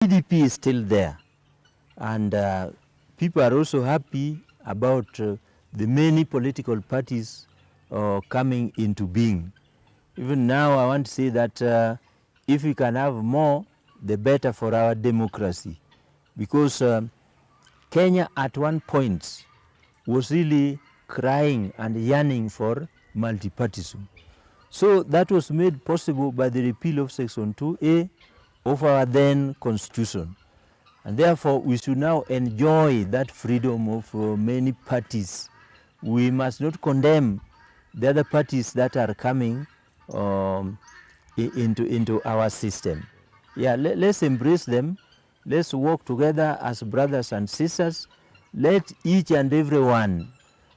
PDP is still there, and people are also happy about the many political parties coming into being. Even now, I want to say that if we can have more, the better for our democracy, because Kenya at one point was really crying and yearning for multipartyism. So that was made possible by the repeal of Section 2A of our then constitution. And therefore, we should now enjoy that freedom of many parties. We must not condemn the other parties that are coming into our system. Yeah, let's embrace them. Let's work together as brothers and sisters. Let each and everyone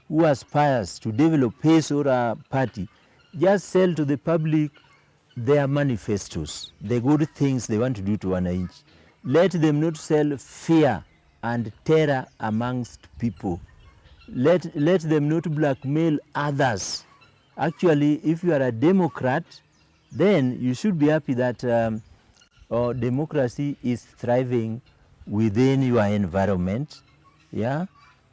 who aspires to develop his or a party just sell to the public their manifestos, the good things they want to do to wananchi. Let them not sell fear and terror amongst people. Let them not blackmail others. Actually, if you are a Democrat, then you should be happy that democracy is thriving within your environment. Yeah,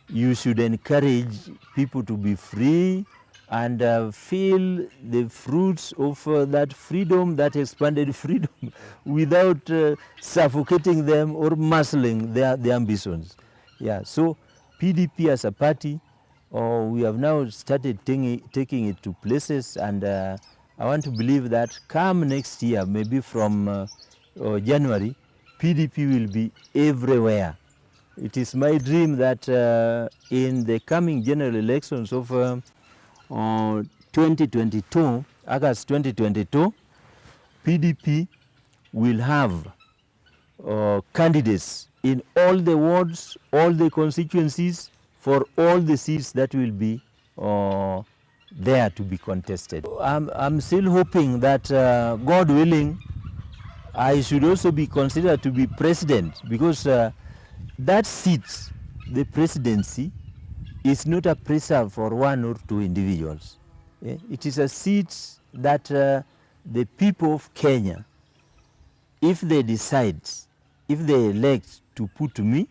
you should encourage people to be free and feel the fruits of that freedom, that expanded freedom, without suffocating them or muscling their ambitions. Yeah, so PDP as a party, we have now started taking it to places, and I want to believe that come next year, maybe from January, PDP will be everywhere. It is my dream that in the coming general elections of 2022, August 2022, PDP will have candidates in all the wards, all the constituencies, for all the seats that will be there to be contested. I'm still hoping that, God willing, I should also be considered to be president, because that seat, the presidency, is not a preserve for one or two individuals. Yeah? It is a seat that the people of Kenya, if they decide, if they elect to put me,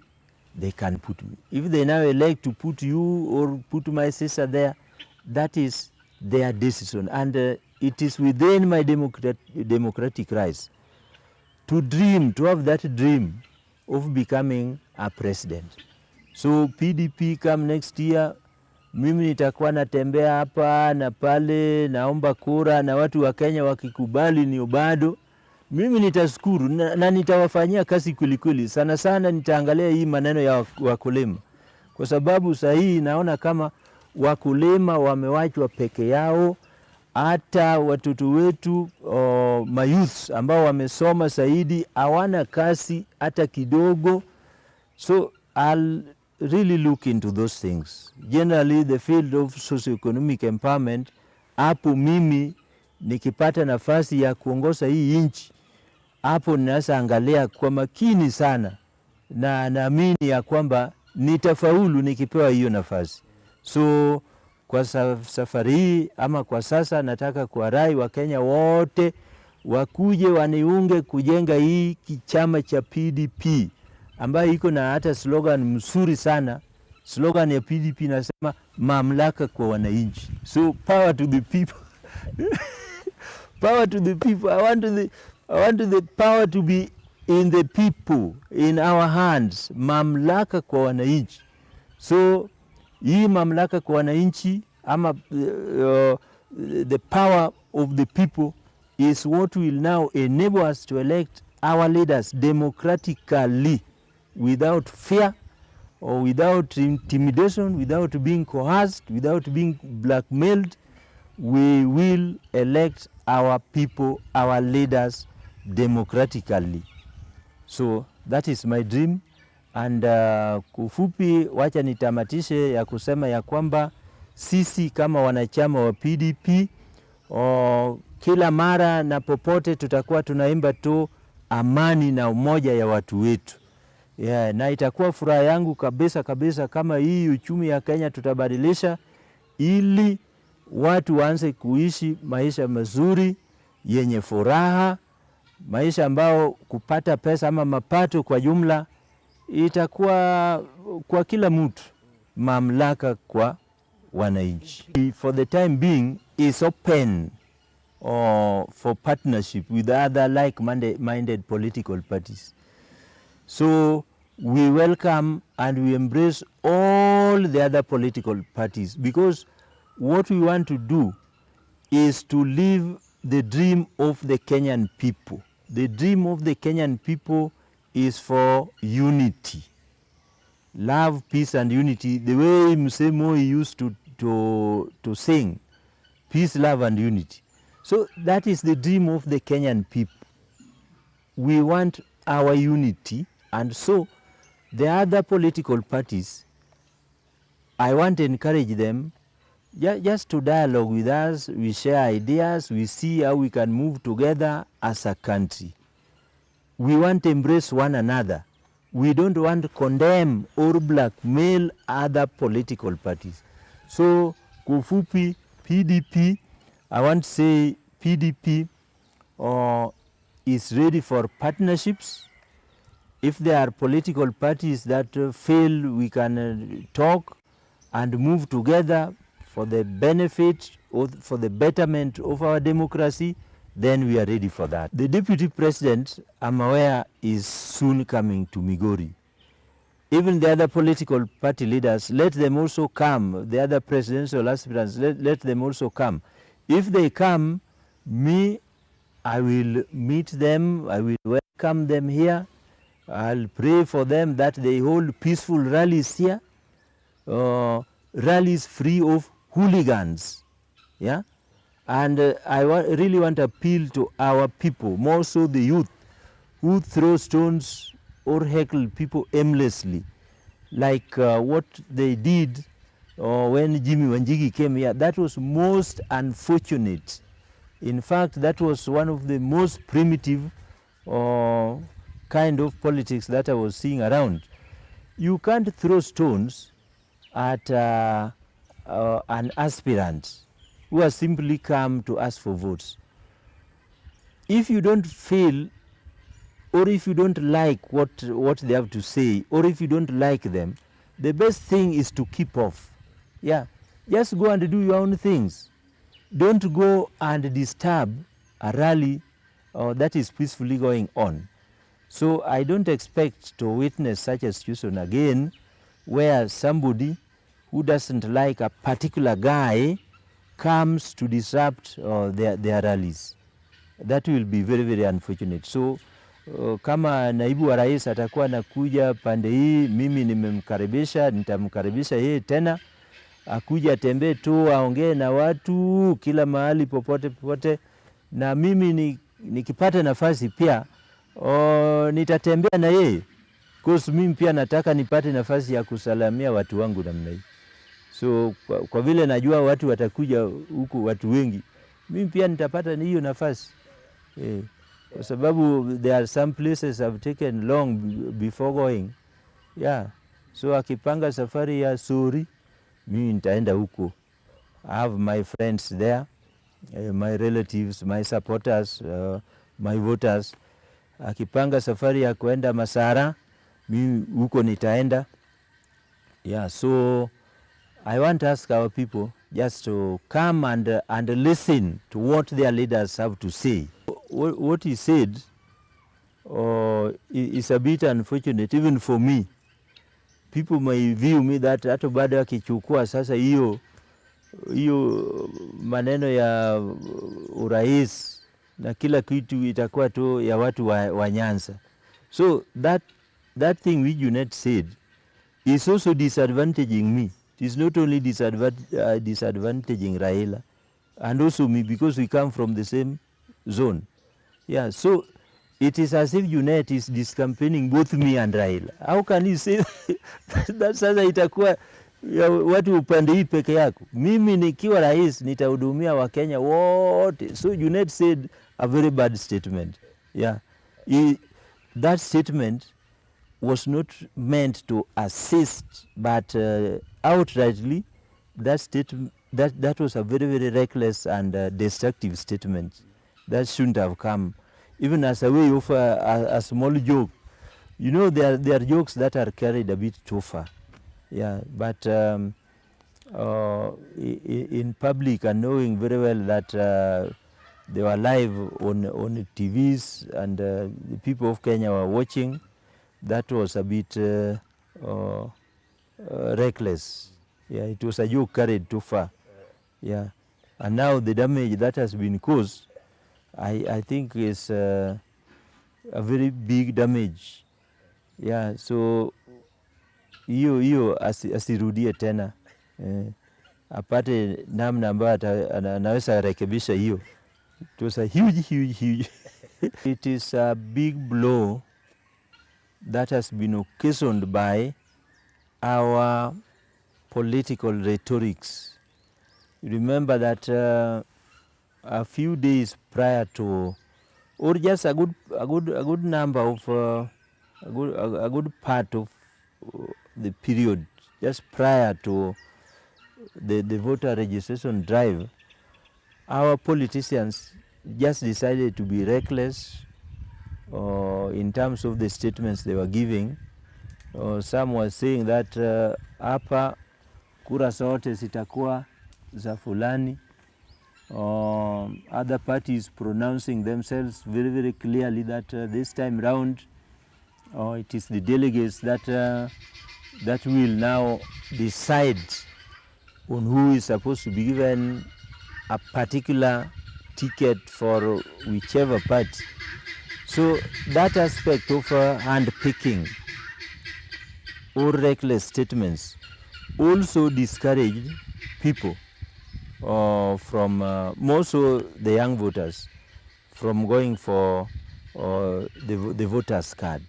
they can put me. If they now elect to put you or put my sister there, that is their decision. And it is within my democratic rights to dream, to have that dream of becoming a president. So PDP come next year, mimi nitakuwa natembea hapa na pale, naomba kura, na watu wa Kenya wakikubali ni Obado, mimi nitashukuru na nitawafanyia kazi kweli. Sana sana nitaangalia hii maneno ya wakulima, kwa sababu sahihi naona kama wakulima wamewachwa peke yao. Hata watoto wetu mayouth ambao wamesoma zaidi hawana kazi hata kidogo. So I'll really look into those things. Generally, the field of socio-economic empowerment, hapo mimi nikipata nafasi ya kuongoza hii nchi, hapo ninaweza angalia kwa makini sana, na naamini ya kwamba nitafaulu nikipewa hiyo nafasi. So kwa safari hii ama kwa sasa nataka kuwarai wa Kenya wote wakuje waniunge kujenga hii chama cha PDP, ambayo iko na hata slogan mzuri sana. Slogan ya PDP nasema mamlaka kwa wananchi. So power to the people. Power to the people. I want the power to be in the people, in our hands. Mamlaka kwa wananchi. So hii mamlaka kwa wananchi, ama the power of the people, is what will now enable us to elect our leaders democratically, without fear or without intimidation, without being coerced, without being blackmailed. We will elect our people, our leaders democratically. So that is my dream. And kufupi, wacha nitamatishe ya kusema ya kwamba sisi kama wanachama wa PDP kila mara na popote tutakuwa tunaimba tu amani na umoja ya watu wetu. Yeah, na itakuwa furaha yangu kabisa kama hii uchumi ya Kenya tutabadilisha, ili watu waanze kuishi maisha mazuri yenye furaha, maisha ambao kupata pesa ama mapato kwa jumla itakuwa kwa kila mtu, mamlaka kwa wananchi. For the time being is open for partnership with other like-minded political parties. So we welcome and we embrace all the other political parties, because what we want to do is to live the dream of the Kenyan people. The dream of the Kenyan people is for unity. Love, peace and unity, the way Mzee Moi used to sing, peace, love and unity. So that is the dream of the Kenyan people. We want our unity, and so the other political parties, I want to encourage them just to dialogue with us. We share ideas, we see how we can move together as a country. We want to embrace one another. We don't want to condemn or blackmail other political parties. So kufupi, PDP, I want to say PDP is ready for partnerships. If there are political parties that fail, we can talk and move together for the benefit or for the betterment of our democracy. Then we are ready for that. The Deputy President, I'm aware, is soon coming to Migori. Even the other political party leaders, let them also come. The other presidential aspirants, let them also come. If they come, I will meet them, I will welcome them here. I'll pray for them that they hold peaceful rallies here, rallies free of hooligans. Yeah? And I really want to appeal to our people, more so the youth, who throw stones or heckle people aimlessly, like what they did when Jimmy Wanjigi came here. That was most unfortunate. In fact, that was one of the most primitive kind of politics that I was seeing around. You can't throw stones at an aspirant who has simply come to ask for votes. If you don't feel, or if you don't like what they have to say, or if you don't like them, the best thing is to keep off. Yeah, just go and do your own things. Don't go and disturb a rally that is peacefully going on. So I don't expect to witness such a situation again, where somebody who doesn't like a particular guy comes to disrupt their rallies. That will be very, very unfortunate. So kama naibu wa rais atakuwa anakuja pande hii, mimi nimemkaribisha, nitamkaribisha yeye tena akuja tembee tu aongee na watu kila mahali popote popote, na mimi nikipata nafasi pia nitatembea na yeye, because mimi pia nataka nipate nafasi ya kusalamia watu wangu namna hii. So kwa vile najua watu watakuja huku, watu wengi, mimi pia nitapata hiyo nafasi. Kwa sababu there are some places have taken long before going. Yeah. So akipanga safari ya Suri, mimi nitaenda huko. I have my friends there, my relatives, my supporters, my voters. Akipanga safari ya kuenda Masara, mimi huko nitaenda. Yeah, so I want to ask our people just to come and listen to what their leaders have to say. What he said is a bit unfortunate, even for me. People may view me that hata Obado akichukua sasa hiyo maneno ya urais na kila kitu itakuwa tu ya watu wa Nyanza. So that thing which Junet said is also disadvantaging me. It is not only disadvantaging Raila and also me, because we come from the same zone. Yeah, so it is as if Junet is discampaigning both me and Raila. How can you say that sasa itakuwa ya watu upande hii peke yako? Mimi nikiwa rais nitahudumia Wakenya wote. So Junet said a very bad statement. Yeah, that statement was not meant to assist, but outrightly that was a very, very reckless and destructive statement that shouldn't have come. even as a way of a small joke. You know, there are jokes that are carried a bit too far. Yeah, but in public and knowing very well that they were live on TVs and the people of Kenya were watching, that was a bit reckless. Yeah, it was a joke carried too far. Yeah, and now the damage that has been caused, I think is a very big damage. Yeah, so hiyo asirudie tena, apate namna ambayo anaweza rekebisha hiyo. It was a huge it is a big blow that has been occasioned by our political rhetorics. You remember that a few days prior to, or just a good number of a good part of the period just prior to the voter registration drive, our politicians just decided to be reckless in terms of the statements they were giving. Some were saying that hapa kura zote zitakuwa za fulani. Other parties pronouncing themselves very clearly that this time round it is the delegates that will now decide on who is supposed to be given a particular ticket for whichever party. So that aspect of hand-picking or reckless statements also discouraged people from more so the young voters from going for the voters card,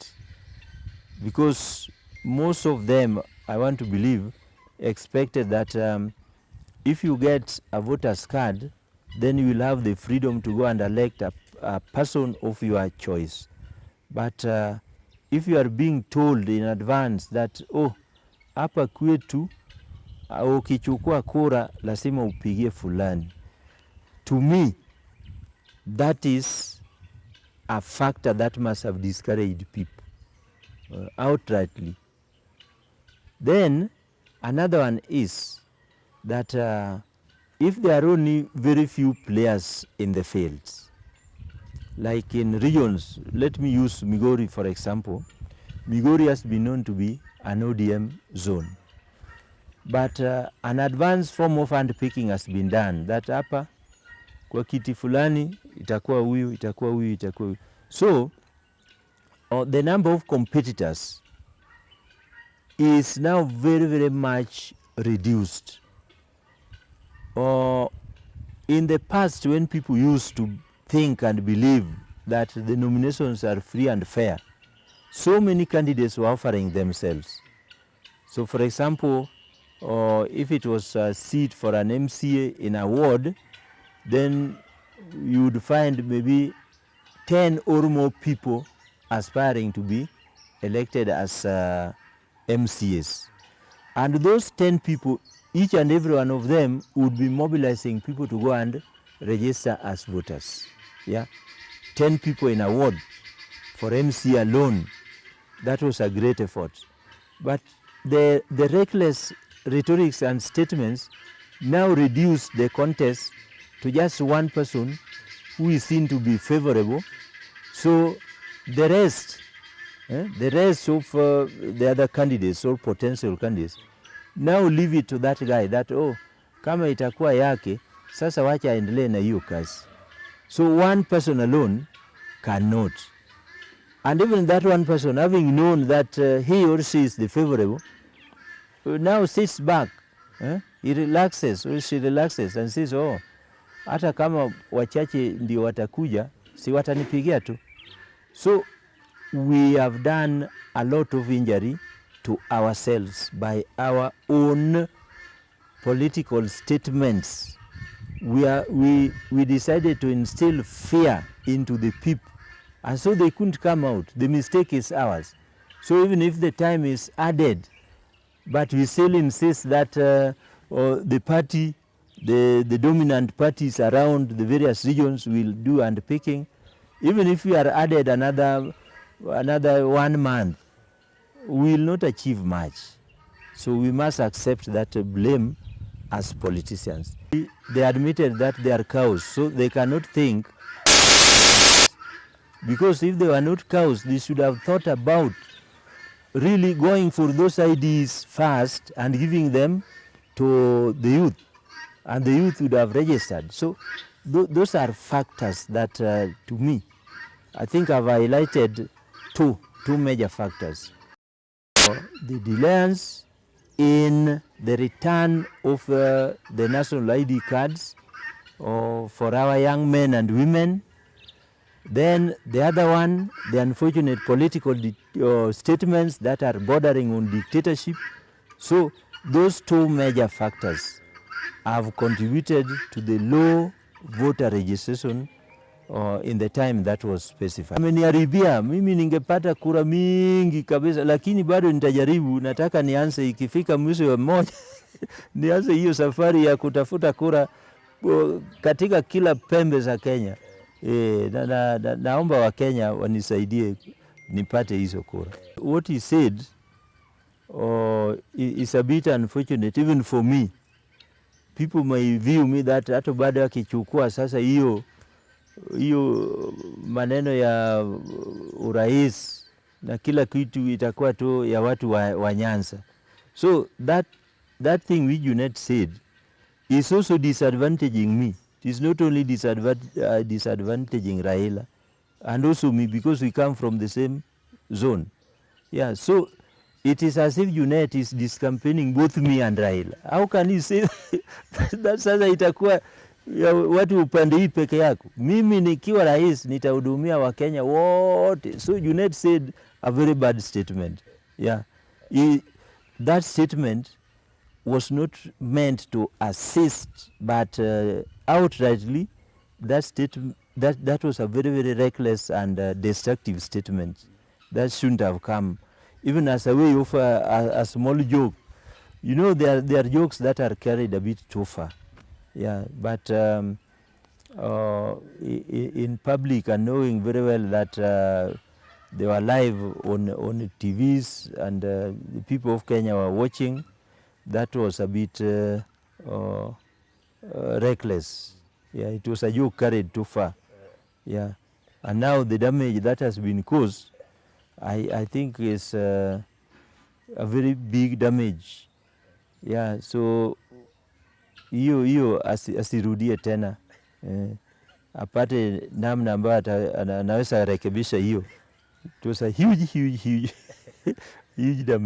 because most of them, I want to believe, expected that if you get a voters card, then you will have the freedom to go and elect a person of your choice. But if you are being told in advance that hapa kwetu ukichukua kura lazima upigie fulani, to me that is a factor that must have discouraged people outrightly. Then another one is that if there are only very few players in the fields, like in regions, let me use Migori for example. Migori has been known to be an ODM zone, but an advanced form of hand-picking has been done, that hapa kwa kiti fulani itakuwa huyu, itakuwa huyu, itakuwa huyu. So the number of competitors is now very much reduced. In the past, when people used to think and believe that the nominations are free and fair, so many candidates were offering themselves. So for example, if it was a seat for an MCA in a ward, then you would find maybe 10 or more people aspiring to be elected as MCAs. And those 10 people, each and every one of them would be mobilizing people to go and register as voters. Yeah, 10 people in a ward for MC alone. That was a great effort. But the reckless rhetorics and statements now reduce the contest to just one person who is seen to be favorable. So the rest of the other candidates or potential candidates now leave it to that guy that kama itakuwa yake, sasa wacha aendelee na hiyo kazi. So one person alone cannot. And even that one person, having known that he or she is the favorable, now sits back. He relaxes or she relaxes and says, hata kama wachache ndio watakuja, si watanipigia tu. So we have done a lot of injury to ourselves by our own political statements. We decided to instill fear into the people, and so they couldn't come out. The mistake is ours. So even if the time is added, but we still insist that the party, the dominant parties around the various regions will do handpicking, Even if we are added another 1 month, we will not achieve much. So we must accept that blame as politicians. They admitted that they are cows, so they cannot think. Because if they were not cows, they should have thought about really going for those ideas first and giving them to the youth, and the youth would have registered. So those are factors that, to me, I think I've highlighted two major factors. The delayance in the return of the national ID cards for our young men and women. Then the other one, the unfortunate political statements that are bordering on dictatorship. So those two major factors have contributed to the low voter registration in the time that was specified. Ameniharibia, mimi ningepata kura mingi kabisa, lakini bado nitajaribu. Nataka nianze ikifika mwisho wa moja nianze hiyo safari ya kutafuta kura katika kila pembe za Kenya. Naomba wa Kenya wanisaidie nipate hizo kura. What he said is a bit unfortunate even for me. People may view me that hata baada akichukua sasa hiyo maneno ya urais na kila kitu itakuwa tu ya watu wa Nyanza. So that thing which Junet said is also disadvantaging me. It is not only disadvantaging Raila and also me, because we come from the same zone. Yeah, so it is as if Junet is discampaigning both me and Raila. How can you say that sasa itakuwa ya watu upande hii peke yako? Mimi nikiwa rais nitahudumia Wakenya wote. So Junet said a very bad statement. Yeah, that statement was not meant to assist, but outrightly, that was a very, very reckless and destructive statement that shouldn't have come, even as a way of a small joke. You know, there are jokes that are carried a bit too far. Yeah, but in public, and knowing very well that they were live on TVs and the people of Kenya were watching, that was a bit reckless. Yeah, it was a joke carried too far. Yeah, and now the damage that has been caused, I think is a very big damage. Yeah, so hiyo asirudie tena, apate namna ambayo anaweza rekebisha hiyo. It was a huge damage.